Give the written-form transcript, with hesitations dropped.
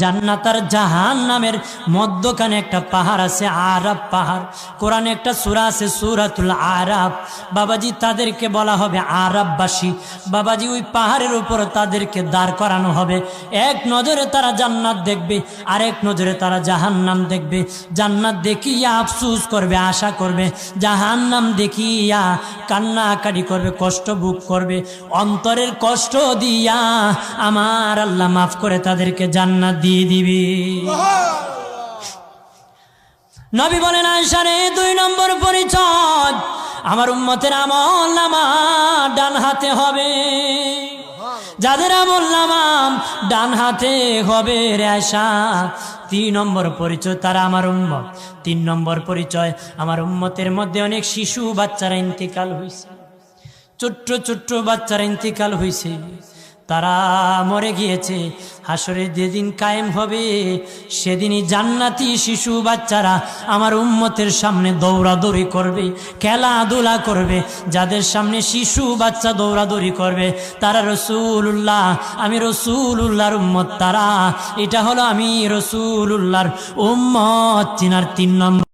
জান্নাত আর জাহান্নামের মধ্যখানে একটা পাহাড় আছে, আরাব পাহাড়। কোরআনে একটা সূরা আছে সূরাতুল আরাব। বাবাজি তাদেরকে বলা হবে আরাববাসী। বাবাজি ওই পাহাড়ের উপর তাদেরকে দাঁড় করানো হবে। এক নজরে তারা জান্নাত দেখবে, আরেক নজরে তারা জাহান্নাম দেখবে। জান্নাত দেখিয়া আফসোস করবে, আশা করবে, জাহান্নাম দেখিয়া কান্নাকাটি করবে, কষ্ট ভোগ করবে। অন্তরের কষ্ট দিয়া আমার আল্লাহ মাফ করে তাদেরকে জান্নাত দিয়ে দিবি। নবী বলেন আয়েশা রে, 2 নম্বর পরিচয় আমার উম্মতের আমলনামা ডান হাতে হবে। যাদের আমলনামা ডান হাতে হবে রে আয়েশা, 3 নম্বর পরিচয় তারা আমার উম্মত। 3 নম্বর পরিচয় আমার উম্মতের মধ্যে অনেক শিশু বাচ্চারা ইন্তেকাল হয়েছে, ছোট্ট ছোট্ট বাচ্চারা ইন্তেকাল হয়েছে, তারা মরে গিয়েছে। হাসরের যেদিন কায়েম হবে সেদিনই জান্নাতি শিশু বাচ্চারা আমার উম্মতের সামনে দৌড়াদৌড়ি করবে, খেলাধুলা করবে। যাদের সামনে শিশু বাচ্চা দৌড়াদৌড়ি করবে তারা রাসূলুল্লাহ, আমি রাসূলুল্লাহর উম্মত। তারা এটা হলো আমি রাসূলুল্লাহর উম্মত। 3 নম্বর